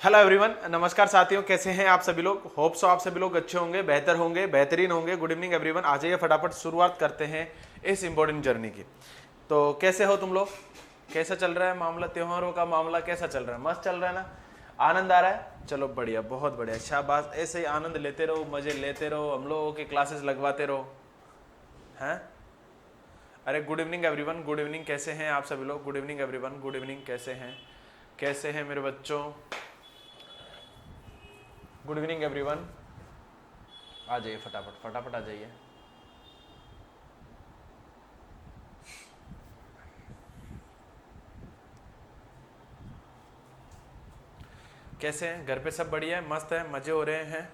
Hello everyone, नमस्कार साथियों, कैसे हैं आप सभी लोग। होप सो आप सभी लोग अच्छे होंगे, बेहतर होंगे, बेहतरीन होंगे। Good evening everyone. आ जाइए फटाफट शुरुआत करते हैं इस इम्पोर्टेंट जर्नी की। तो कैसे हो तुम लोग, कैसा चल रहा है मामला, त्योहारों का मामला कैसा चल रहा है? मस्त चल रहा है ना, आनंद आ रहा है? चलो बढ़िया, बहुत बढ़िया, शाबाश। ऐसे ही आनंद लेते रहो, मजे लेते रहो, हम लोगों के क्लासेस लगवाते रहो, हैं। अरे good evening everyone, good evening. कैसे हैं आप सभी लोग? Good evening everyone, good evening. कैसे हैं, कैसे हैं मेरे बच्चों? Good evening everyone. आ जाइए फटाफट फटाफट आ जाइए। कैसे हैं, घर पे सब बढ़िया है, मस्त है, मजे हो रहे हैं?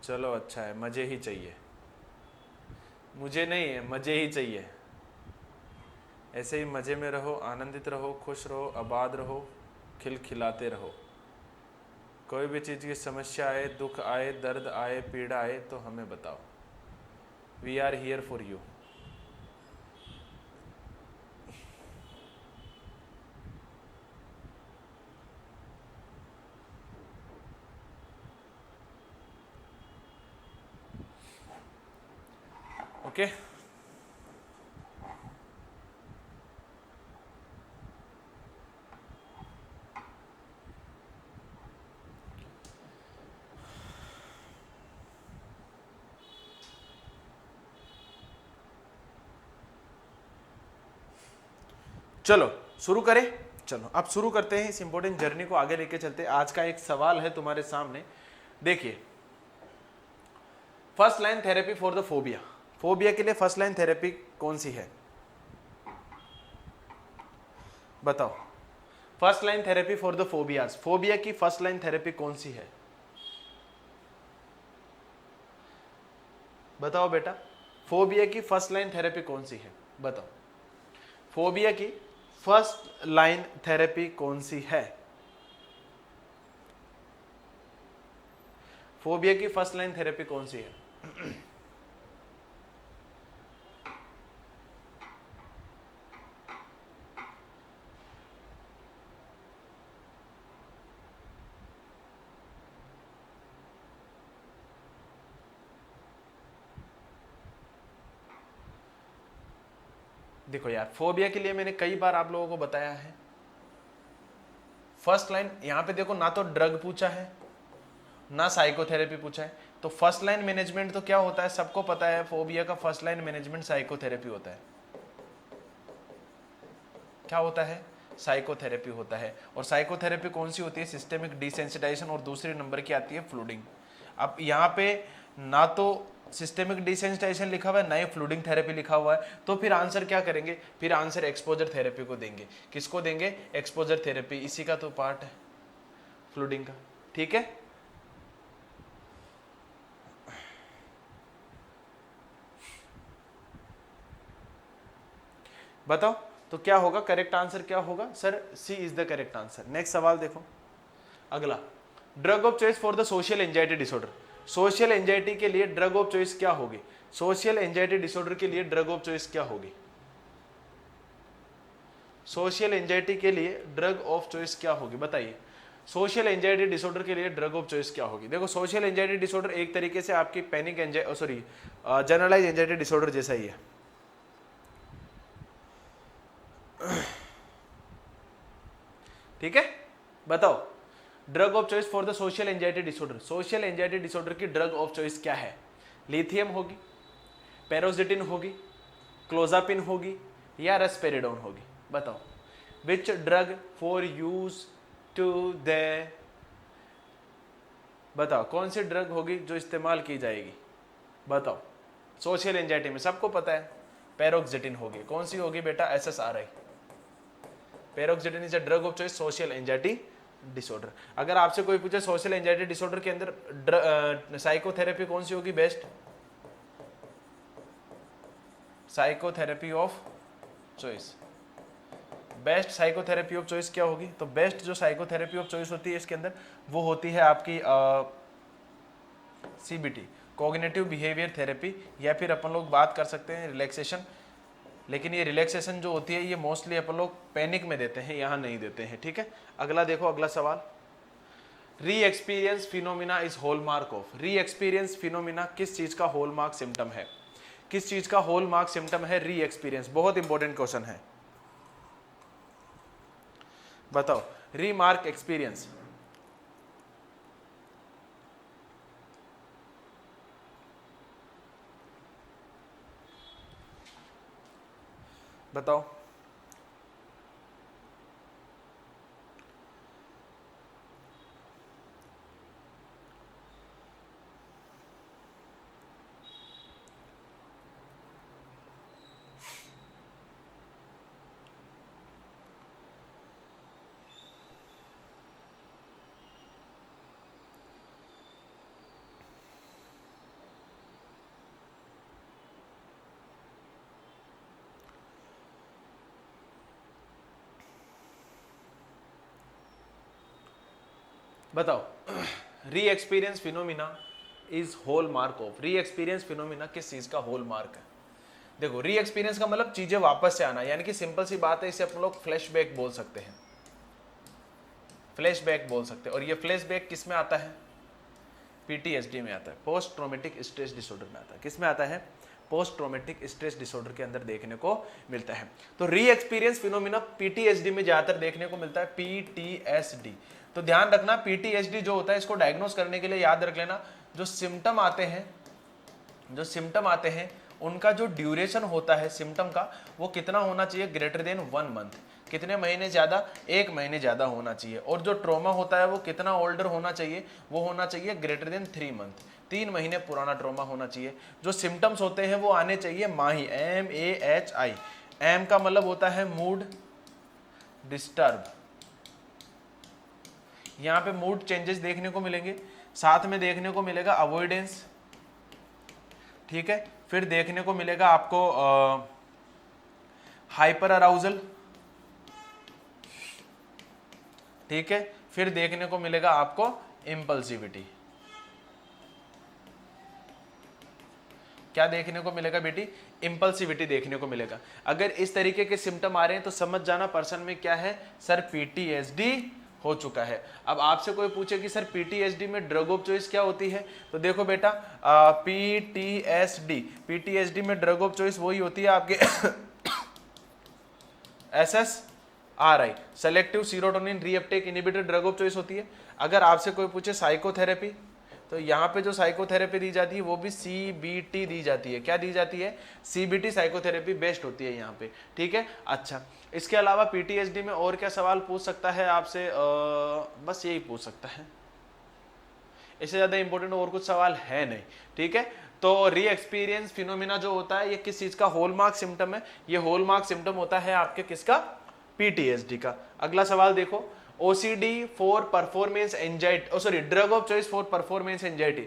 चलो अच्छा है, मजे ही चाहिए। मुझे नहीं है, मजे ही चाहिए। ऐसे ही मजे में रहो, आनंदित रहो, खुश रहो, आबाद रहो, खिलखिलाते रहो। कोई भी चीज़ की समस्या आए, दुख आए, दर्द आए, पीड़ा आए तो हमें बताओ। We are here for you. Okay. चलो शुरू करें। चलो अब शुरू करते हैं, इस इंपॉर्टेंट जर्नी को आगे लेके चलते हैं। आज का एक सवाल है तुम्हारे सामने, देखिए। First line therapy for the phobia. Phobia के लिए फर्स्ट लाइन थेरेपी कौन सी है, बताओ। First line therapy for the phobias, phobia की फर्स्ट लाइन थेरेपी कौन सी है, बताओ बेटा। फोबिया की फर्स्ट लाइन थेरेपी कौन सी है, बताओ। फोबिया की फर्स्ट लाइन थेरेपी कौन सी है? फोबिया की फर्स्ट लाइन थेरेपी कौन सी है? देखो यार, फोबिया के लिए मैंने कई बार आप लोगों को बताया है। फर्स्ट लाइन यहां पे देखो, ना तो ड्रग पूछा है ना साइकोथेरेपी पूछा है। तो फर्स्ट लाइन मैनेजमेंट तो क्या होता है, सबको पता है। फोबिया का फर्स्ट लाइन मैनेजमेंट साइकोथेरेपी होता है। क्या होता है? साइकोथेरेपी होता है। और साइकोथेरेपी कौन सी होती है? सिस्टेमिक डिसेंसिटाइजेशन, और दूसरे नंबर की आती है फ्लूडिंग। अब यहाँ पे ना तो सिस्टेमिक डिसेंसिटाइजेशन लिखा हुआ है, ना ही फ्लूडिंग थेरेपी लिखा हुआ है। तो फिर आंसर क्या करेंगे? फिर आंसर एक्सपोजर थेरेपी को देंगे। किसको देंगे? Exposure therapy. इसी का तो पार्ट है फ्लूडिंग का, ठीक है। बताओ तो क्या होगा, करेक्ट आंसर क्या होगा? Sir C is the correct answer. Next सवाल देखो, अगला। Drug of choice for the social anxiety disorder. Social anxiety के लिए ड्रग ऑफ चॉइस क्या होगी? सोशल एंजाइटी डिसऑर्डर के लिए ड्रग ऑफ चॉइस क्या होगी? सोशल एंजाइटी के लिए ड्रग ऑफ चॉइस क्या होगी, बताइए। सोशल एंजाइटी डिसऑर्डर के लिए ड्रग ऑफ चॉइस क्या होगी? देखो, सोशल एंजाइटी डिसऑर्डर एक तरीके से आपकी panic anxiety, sorry, generalize anxiety disorder जैसा ही है। ठीक है, बताओ। Drug of choice for the social anxiety disorder, social anxiety disorder की ड्रग ऑफ चॉइस क्या है? लिथियम होगी, पेरोजिटिन होगी, क्लोजापिन होगी, या रेस्पेरिडोन होगी? बताओ। Which drug for use to the, बताओ कौन सी ड्रग होगी जो इस्तेमाल की जाएगी, बताओ। सोशल एंजाइटी में सबको पता है पैरोक्सिटिन होगी। कौन सी होगी बेटा? SSRI। पैरोक्सिटिन is a drug of choice social anxiety disorder. अगर आपसे कोई पूछे सोशल एंजाइटी डिसऑर्डर के अंदर साइकोथेरेपी कौन सी होगी best? Psychotherapy of choice, best psychotherapy of choice क्या होगी? तो बेस्ट जो साइकोथेरेपी ऑफ चॉइस होती है इसके अंदर, वो होती है आपकी CBT, कॉग्निटिव बिहेवियर थेरेपी, या फिर अपन लोग बात कर सकते हैं रिलैक्सेशन लेकिन ये रिलैक्सेशन जो होती है ये मोस्टली अपन लोग पैनिक में देते हैं, यहाँ नहीं देते हैं। ठीक है, अगला देखो, अगला सवाल, री experience phenomena is hallmark of. Re experience phenomena किस चीज का हॉलमार्क सिम्टम है? किस चीज का हॉलमार्क सिम्टम है री एक्सपीरियंस? बहुत इंपॉर्टेंट क्वेश्चन है, बताओ। रीमार्क एक्सपीरियंस, बताओ। बताओ, re experience phenomena is hallmark of. Re experience phenomena किस चीज का होल मार्क है? देखो, री एक्सपीरियंस का मतलब चीजें वापस से आना, यानी कि सिंपल सी बात है, इसे अपन लोग फ्लैशबैक बोल सकते हैं, फ्लैशबैक बोल सकते हैं। और ये फ्लैशबैक किस में आता है? पीटीएसडी में आता है, पोस्ट ट्रॉमेटिक स्ट्रेस डिसऑर्डर में आता है। किस में आता है? पोस्ट ट्रॉमेटिक स्ट्रेस डिसऑर्डर के अंदर देखने को मिलता है। तो री एक्सपीरियंस फिनोमिना पीटीएसडी में ज्यादातर देखने को मिलता है, पीटीएसडी। तो ध्यान रखना, पीटीएसडी जो होता है इसको डायग्नोस करने के लिए याद रख लेना, जो सिम्टम आते हैं उनका जो ड्यूरेशन होता है सिम्टम का, वो कितना होना चाहिए? Greater than 1 month. कितने महीने ज्यादा? 1 महीने ज्यादा होना चाहिए। और जो ट्रॉमा होता है वो कितना ओल्डर होना चाहिए? वो होना चाहिए ग्रेटर देन 3 मंथ, 3 महीने पुराना ट्रॉमा होना चाहिए। जो सिम्टम्स होते हैं वो आने चाहिए माही, MAHI। एम का मतलब होता है मूड डिस्टर्ब, यहाँ पे मूड चेंजेस देखने को मिलेंगे, साथ में देखने को मिलेगा अवॉइडेंस, ठीक है। फिर देखने को मिलेगा आपको हाइपर अराउजल, ठीक है। फिर देखने को मिलेगा आपको इम्पल्सिविटी। क्या देखने को मिलेगा बेटी? इम्पल्सिविटी देखने को मिलेगा। अगर इस तरीके के सिम्टम आ रहे हैं तो समझ जाना पर्सन में क्या है, सर पीटीएसडी हो चुका है। अब आपसे कोई पूछे कि सर पीटीएसडी में ड्रग ऑफ चॉइस क्या होती है, तो देखो बेटा, पीटीएसडी में ड्रग ऑफ चॉइस वही होती है आपके SSRI, selective serotonin reuptake inhibitor drug of choice होती है। अगर आपसे कोई पूछे साइकोथेरेपी, तो यहाँ पे जो साइकोथेरेपी दी जाती है वो भी CBT दी जाती है। क्या दी जाती है? CBT साइकोथेरेपी बेस्ट होती है यहाँ पे, ठीक है। अच्छा, इसके अलावा पीटीएसडी में और क्या सवाल पूछ सकता है आपसे? बस यही पूछ सकता है, इससे ज्यादा इंपॉर्टेंट और कुछ सवाल है नहीं, ठीक है। तो री एक्सपीरियंस फिनोमिना जो होता है ये किस चीज का हॉलमार्क सिम्टम है? ये हॉलमार्क सिम्टम होता है आपके किसका? पीटीएसडी का। अगला सवाल देखो, OCD for performance anxiety, sorry, drug of choice for performance anxiety.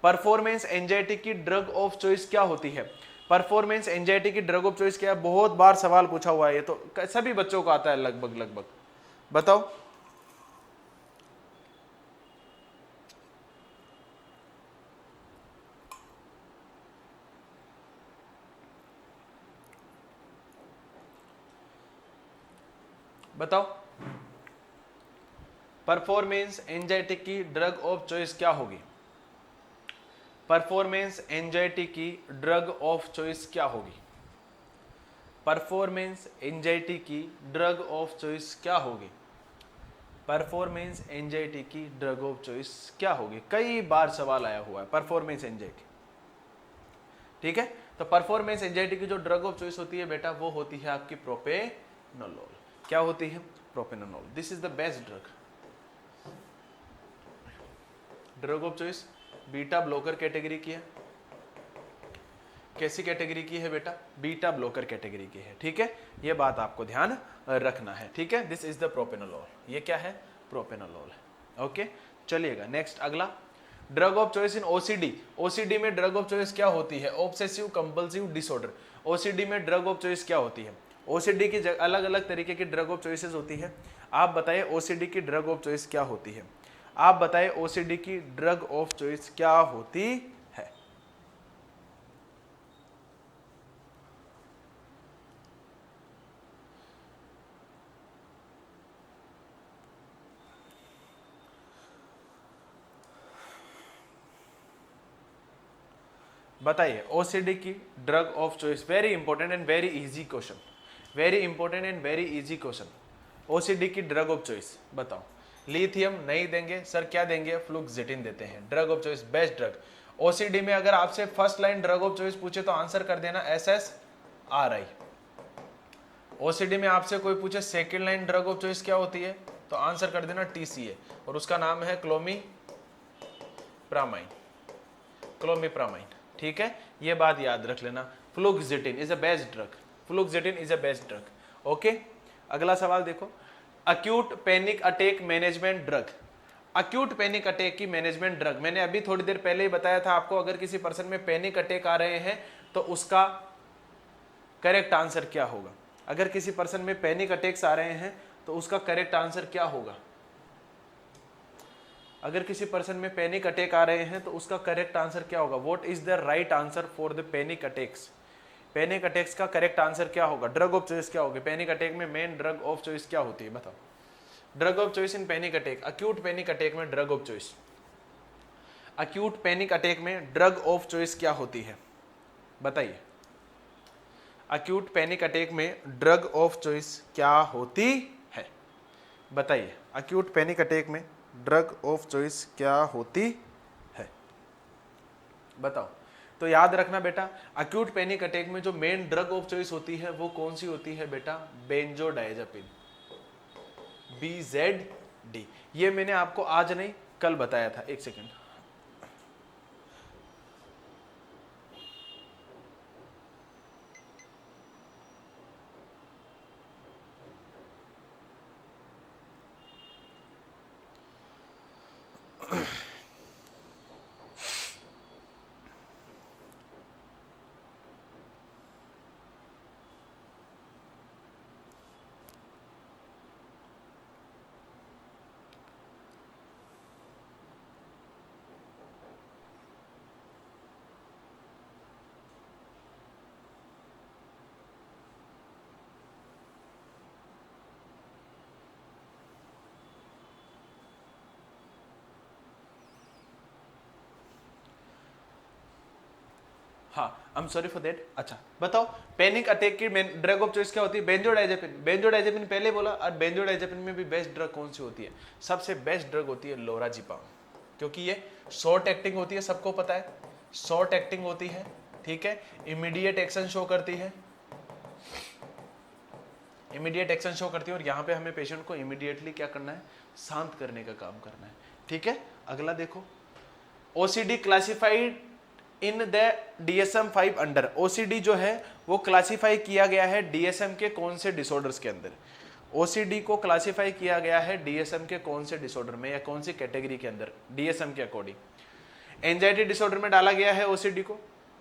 Performance anxiety की ड्रग ऑफ चॉइस क्या होती है? परफॉर्मेंस एंजाइटी की ड्रग ऑफ चॉइस क्या है? बहुत बार सवाल पूछा हुआ है, ये तो सभी बच्चों को आता है लगभग। बताओ। बताओ, परफॉर्मेंस एंजाइटी की ड्रग ऑफ चॉइस क्या होगी? परफॉर्मेंस एंजाइटी की ड्रग ऑफ चॉइस क्या होगी? परफॉर्मेंस एंजाइटी की ड्रग ऑफ चॉइस क्या होगी? परफॉर्मेंस एंजाइटी की ड्रग ऑफ चॉइस क्या होगी? कई बार सवाल आया हुआ है परफॉर्मेंस एंजाइटी, ठीक है। तो परफॉर्मेंस एंजाइटी की जो ड्रग ऑफ चॉइस होती है बेटा, वो होती है आपकी प्रोपेनोलोल। क्या होती है? Propranolol. This is the best drug of choice. Beta blocker category की है। कैसी कैटेगरी की है बेटा? बीटा ब्लॉकर कैटेगरी की है, ठीक है। ये बात आपको ध्यान रखना है, ठीक है। This is the propranolol. ये क्या है? प्रोपेनोलोल है, ओके। चलिएगा नेक्स्ट, अगला, drug of choice in OCD. OCD में ड्रग ऑफ चॉइस क्या होती है? Obsessive compulsive disorder. ओसीडी में ड्रग ऑफ चॉइस क्या होती है? ओसीडी की अलग अलग तरीके की ड्रग ऑफ चॉइसेस होती है। आप बताइए ओसीडी की ड्रग ऑफ चॉइस क्या होती है? आप बताइए ओसीडी की ड्रग ऑफ चॉइस क्या होती है? बताइए ओसीडी की drug of choice, very important and very easy question, very important and very easy question. OCD की ड्रग ऑफ चॉइस बताओ। लिथियम नहीं देंगे सर, क्या देंगे? फ्लुक्सजेटिन देते हैं। Drug of choice, best drug. OCD में अगर आपसे first line drug of choice पूछे तो आंसर कर देना SSRI। ओसीडी में आपसे कोई पूछे second line drug of choice क्या होती है तो आंसर कर देना TCA, और उसका नाम है क्लोमीप्रामाइन, क्लोमीप्रामाइन। ठीक है, ये बात याद रख लेना। Fluoxetine is a best drug, fluoxetine is a best drug. Okay, अगला सवाल देखो, acute panic attack management drug. Acute panic attack की मैनेजमेंट ड्रग, मैंने अभी थोड़ी देर पहले ही बताया था आपको, अगर किसी पर्सन में पैनिक अटैक आ रहे हैं तो उसका करेक्ट आंसर क्या होगा। अगर किसी पर्सन में पैनिक अटैक्स आ रहे हैं तो उसका करेक्ट आंसर क्या होगा। अगर किसी पर्सन में पैनिक अटैक आ रहे हैं तो उसका करेक्ट आंसर क्या होगा। What is the right answer for the panic attacks. Panic attacks का करेक्ट आंसर क्या होगा, ड्रग ऑफ चॉइस क्या होगी। पैनिक अटैक में मेन ड्रग ऑफ चॉइस क्या होती है बताओ। Drug of choice in panic attack, acute panic attack में drug of choice, acute panic attack में ड्रग ऑफ चॉइस क्या होती है बताइए। अक्यूट पैनिक अटैक में ड्रग ऑफ चॉइस क्या होती है बताइए। अक्यूट पैनिक अटैक में ड्रग ऑफ चॉइस क्या होती है बताओ। तो याद रखना बेटा, अक्यूट पैनिक अटैक में जो मेन ड्रग ऑफ चॉइस होती है वो कौन सी होती है बेटा, बेंजोडाइजेपिन, BZD। ये मैंने आपको आज नहीं कल बताया था। एक सेकेंड, हाँ I am sorry for that. अच्छा बताओ, पैनिक अटैक की ड्रग ऑफ चॉइस क्या होती है, बेंजोडाइजेपिन। बेंजोडाइजेपिन पहले बोला, और बेंजोडाइजेपिन में भी बेस्ट ड्रग कौन सी होती है, सबसे बेस्ट ड्रग होती है लोराजिपाम, क्योंकि ये शॉर्ट एक्टिंग होती है, सबको पता है शॉर्ट एक्टिंग होती है। ठीक है, इमीडिएट एक्शन शो करती है, इमीडिएट एक्शन शो करती है, और यहाँ पे हमें पेशेंट को इमीडिएटली क्या करना है, शांत करने का काम करना है। ठीक है, अगला देखो, OCD classified in the DSM-5 under. OCD जो है वो क्लासिफाई किया गया है DSM के कौन से डिसऑर्डर्स के अंदर। ओसीडी को क्लासिफाई किया गया है DSM के कौन से डिसऑर्डर में या कौन सी कैटेगरी के अंदर, DSM के अकॉर्डिंग। एंजाइटी डिसऑर्डर में डाला गया है ओसीडी को,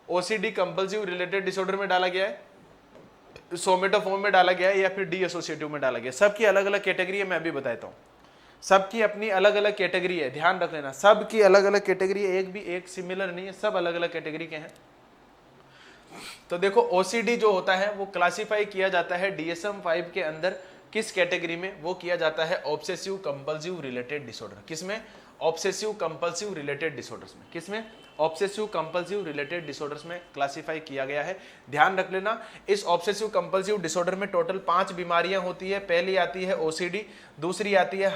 ओसीडी कंपल्सिव रिलेटेड डिसऑर्डर में डाला गया है, सोमेटोफोम में डाला गया है, या फिर डी एसोसिएटिव में डाला गया। सबकी अलग अलग कैटेगरी है, मैं अभी बताता हूँ। सबकी अपनी अलग अलग कैटेगरी है, ध्यान रख लेना, सबकी अलग अलग कैटेगरी है, एक भी एक सिमिलर नहीं है, सब अलग अलग कैटेगरी के हैं। तो देखो ओसीडी जो होता है वो क्लासिफाई किया जाता है DSM-5 के अंदर किस कैटेगरी में, वो किया जाता है ऑब्सेसिव कंपल्सिव रिलेटेड डिसऑर्डर। किसमें, ऑब्सेसिव कंपल्सिव रिलेटेड डिसऑर्डर्स में। किसमें, ऑब्सेसिव कंपल्सिव रिलेटेड डिसऑर्डर्स में क्लासिफाई किया गया है। ध्यान रख लेना, इस ऑब्सेसिव कंपल्सिव डिसऑर्डर में टोटल 5 बीमारियां होती है। पहली आती है ओसीडी, दूसरी आती है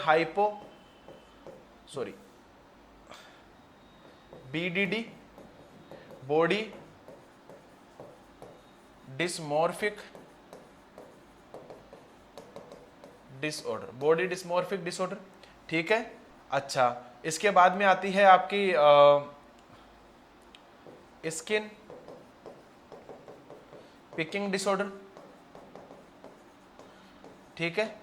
BDD, body dysmorphic disorder, body dysmorphic disorder. ठीक है, अच्छा इसके बाद में आती है आपकी स्किन पिकिंग डिसऑर्डर। ठीक है,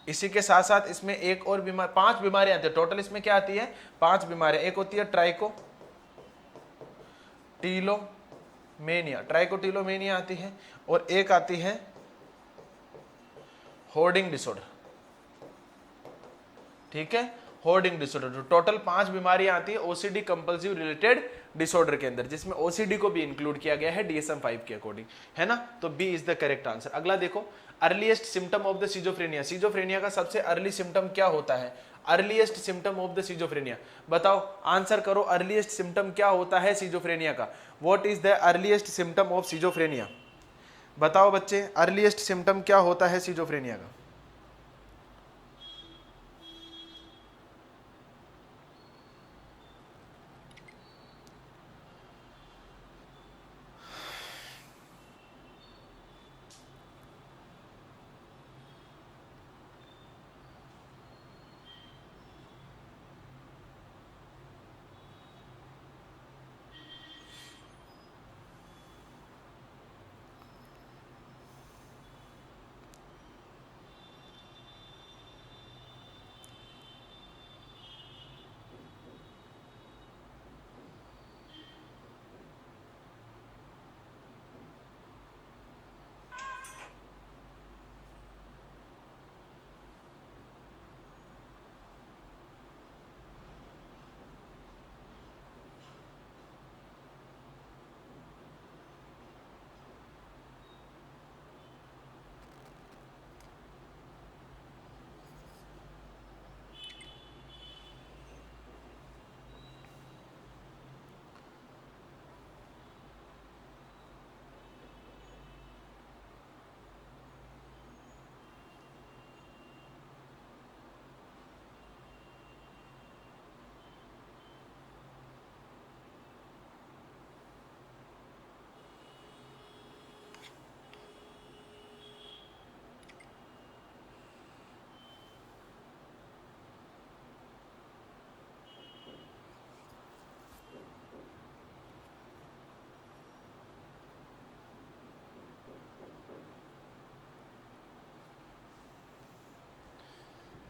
इसी के साथ साथ इसमें एक और बीमार, 5 बीमारियां आती है टोटल। इसमें क्या आती है, 5 बीमारियां। एक होती है ट्राइकोटिलोमेनिया आती है, और एक आती है होर्डिंग डिसऑर्डर। ठीक है, होर्डिंग डिसऑर्डर। टोटल 5 बीमारियां आती है ओसीडी कंपल्सिव रिलेटेड डिसऑर्डर के अंदर, जिसमें ओसीडी को भी इंक्लूड किया गया है DSM-5 के अकॉर्डिंग, है ना। तो B is the correct answer. अगला देखो, earliest symptom of the schizophrenia. Schizophrenia का सबसे अर्ली सिम्टम क्या होता है? Earliest symptom of the schizophrenia, बताओ, आंसर करो। अर्लीस्ट सिम्टम क्या होता है सिजोफ्रेनिया का? What is the earliest symptom of schizophrenia? बताओ बच्चे, अर्लीस्ट सिम्टम क्या होता है सिजोफ्रेनिया का?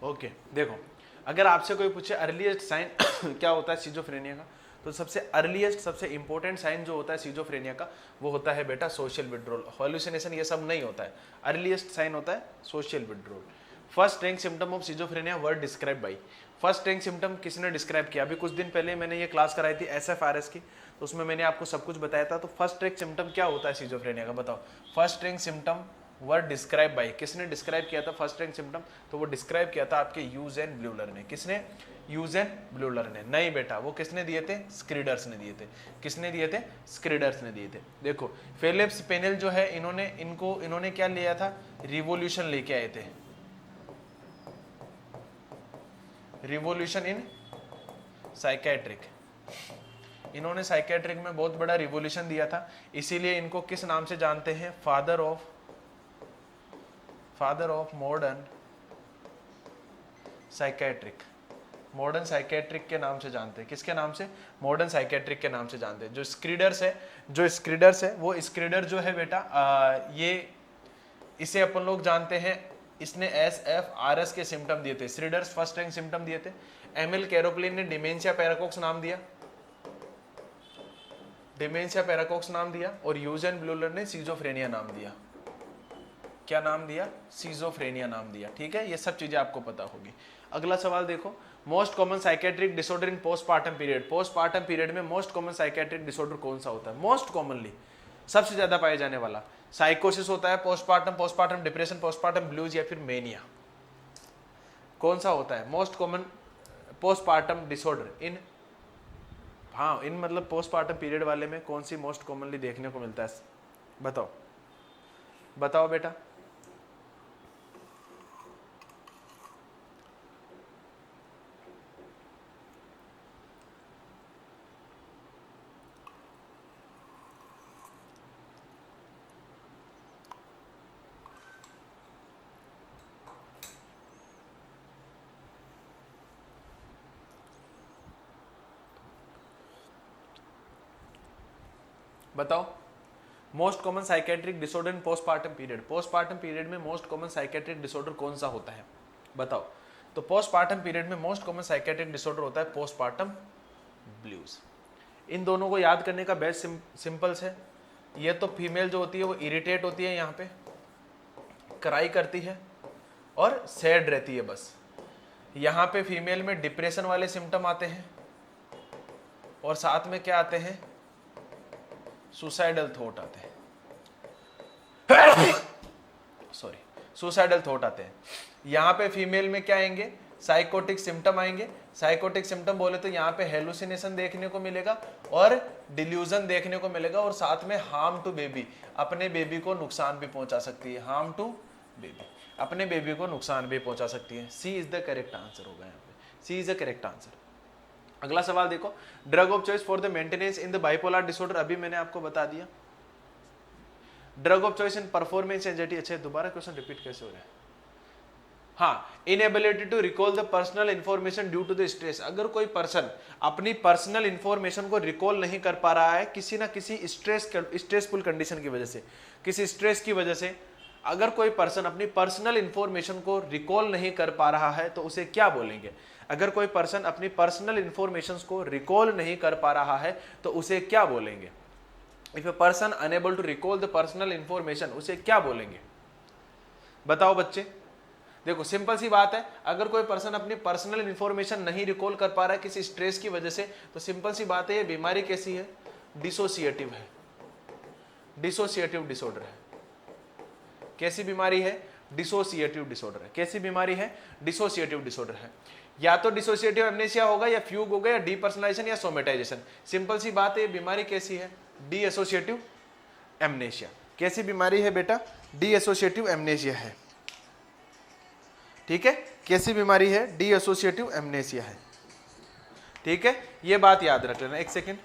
ओके देखो, अगर आपसे कोई पूछे अर्लीस्ट साइन क्या होता है सिजोफ्रेनिया का, तो सबसे अर्लीस्ट, सबसे इंपॉर्टेंट साइन जो होता है सिजोफ्रेनिया का, वो होता है बेटा सोशल विड्रॉल। हॉल्यूसिनेशन ये सब नहीं होता है, अर्लीस्ट साइन होता है social withdrawal. First rank symptom of schizophrenia word describe by. First rank symptom किसने डिस्क्राइब किया? अभी कुछ दिन पहले मैंने ये क्लास कराई थी SFRS की, तो उसमें मैंने आपको सब कुछ बताया था। तो फर्स्ट रैंक सिम्टम क्या होता है सिजोफ्रेनिया का, बताओ। First rank symptom word describe by, किसने डिस्क्राइब किया था फर्स्ट रैंक सिम्टम? तो वो डिस्क्राइब किया था आपके यूजेन ब्लूलर ने। किसने? यूजेन ब्लूलर ने। नहीं बेटा, वो किसने दिए थे? स्क्रीडर्स ने दिए थे। किसने दिए थे? स्क्रीडर्स ने दिए थे। देखो फिलिप्स पेनेल जो है, इन्होंने क्या लिया था? रिवोल्यूशन लेके आए थे, रिवोल्यूशन इन साइकेट्रिक। इन्होंने साइकेट्रिक में बहुत बड़ा रिवोल्यूशन दिया था, इसीलिए इनको किस नाम से जानते हैं? Father of modern psychiatric. Modern psychiatric के नाम से जानते हैं। किसके नाम से? मॉडर्न साइकेट्रिक के नाम से जानते हैं। जो स्क्रीडर्स है वो स्क्रीडर जो है बेटा, ये इसे अपन लोग जानते हैं, इसने SFRS के सिम्टम दिए थे। स्क्रीडर्स फर्स्ट रैंक सिम्टम दिए थे। एमिल कैरोप्लिन ने डिमेंशिया पैराकॉक्स नाम दिया, डिमेंशिया पैराकॉक्स नाम दिया, और यूजेन ब्लूलर ने सिजोफ्रेनिया नाम दिया। क्या नाम दिया? सिजोफ्रेनिया नाम दिया। ठीक है, ये सब चीजें आपको पता होगी। अगला सवाल देखो, most common psychiatric disorder in postpartum period. Postpartum period में मोस्ट कॉमन साइकेट्रिक डिसऑर्डर कौन सा होता है? मोस्ट कॉमनली सबसे ज्यादा पाया जाने वाला साइकोसिस होता है, पोस्टपार्टम डिप्रेशन, पोस्टपार्टम ब्लूज, या फिर मेनिया। कौन सा होता है most common postpartum disorder in, हाँ इन मतलब पोस्टपार्टम पीरियड वाले में कौन सी मोस्ट कॉमनली देखने को मिलता है? बताओ बताओ बेटा। बताओ most common psychiatric disorder in postpartum period. Postpartum period में मोस्ट कॉमन साइकेट्रिक डिसऑर्डर कौन सा होता है? बताओ। तो पोस्टपार्टम पीरियड में मोस्ट कॉमन साइकेट्रिक डिसऑर्डर होता है पोस्टपार्टम ब्लूज। इन दोनों को याद करने का बेस्ट सिंपल्स है। ये तो फीमेल जो होती है वो इरिटेट होती है, यहाँ पे क्राई करती है और सैड रहती है बस। यहाँ पे फीमेल में डिप्रेशन वाले सिम्टम आते हैं, और साथ में क्या आते हैं, सुसाइडल थॉट आते हैं, सॉरी, सुसाइडल थॉट आते हैं। यहाँ पे फीमेल में क्या आएंगे, साइकोटिक सिम्टम आएंगे। साइकोटिक सिम्टम बोले तो यहाँ पे हेलुसिनेशन देखने को मिलेगा और डिल्यूजन देखने को मिलेगा, और साथ में हार्म टू बेबी, अपने बेबी को नुकसान भी पहुंचा सकती है। हार्म टू बेबी, अपने बेबी को नुकसान भी पहुंचा सकती है। सी इज द करेक्ट आंसर होगा यहाँ पे, सी इज द करेक्ट आंसर। अगला सवाल देखो, drug of choice for the maintenance in the bipolar disorder, अभी मैंने आपको बता दिया। Drug of choice in performance anxiety, अच्छा दोबारा क्वेश्चन रिपीट कैसे हो रहा है। हाँ, inability to recall the personal information due to the stress, अगर कोई पर्सन अपनी पर्सनल इंफॉर्मेशन को रिकॉल नहीं कर पा रहा है किसी ना किसी स्ट्रेसफुल कंडीशन की वजह से, किसी स्ट्रेस की वजह से, अगर कोई पर्सन अपनी पर्सनल इंफॉर्मेशन को रिकॉल नहीं कर पा रहा है तो उसे क्या बोलेंगे। अगर कोई पर्सन अपनी पर्सनल इंफॉर्मेशन को रिकॉल नहीं कर पा रहा है तो उसे क्या बोलेंगे। If a person unable to recall the personal information, उसे क्या बोलेंगे, बताओ बच्चे। देखो सिंपल सी बात है, अगर कोई पर्सन अपनी पर्सनल इंफॉर्मेशन नहीं रिकॉल कर पा रहा है किसी स्ट्रेस की वजह से, तो सिंपल सी बात है ये बीमारी कैसी है, डिसोसिएटिव है, डिसोसिएटिव डिसऑर्डर है। कैसी बीमारी है, डिसोसिएटिव डिसऑर्डर है। कैसी बीमारी है, डिसोसिएटिव डिसऑर्डर है। या तो डिसोसिएटिव एमनेसिया होगा, या फ्यूग होगा, या डीपर्सनलाइजेशन, या सोमेटाइजेशन। सिंपल सी बात है ये बीमारी कैसी है, डी एसोसिएटिव एमनेसिया। कैसी बीमारी है बेटा, डी एसोसिएटिव एमनेसिया है। ठीक है, कैसी बीमारी है, डी एसोसिएटिव एमनेसिया है। ठीक है, ये बात याद रख लेना। एक सेकेंड,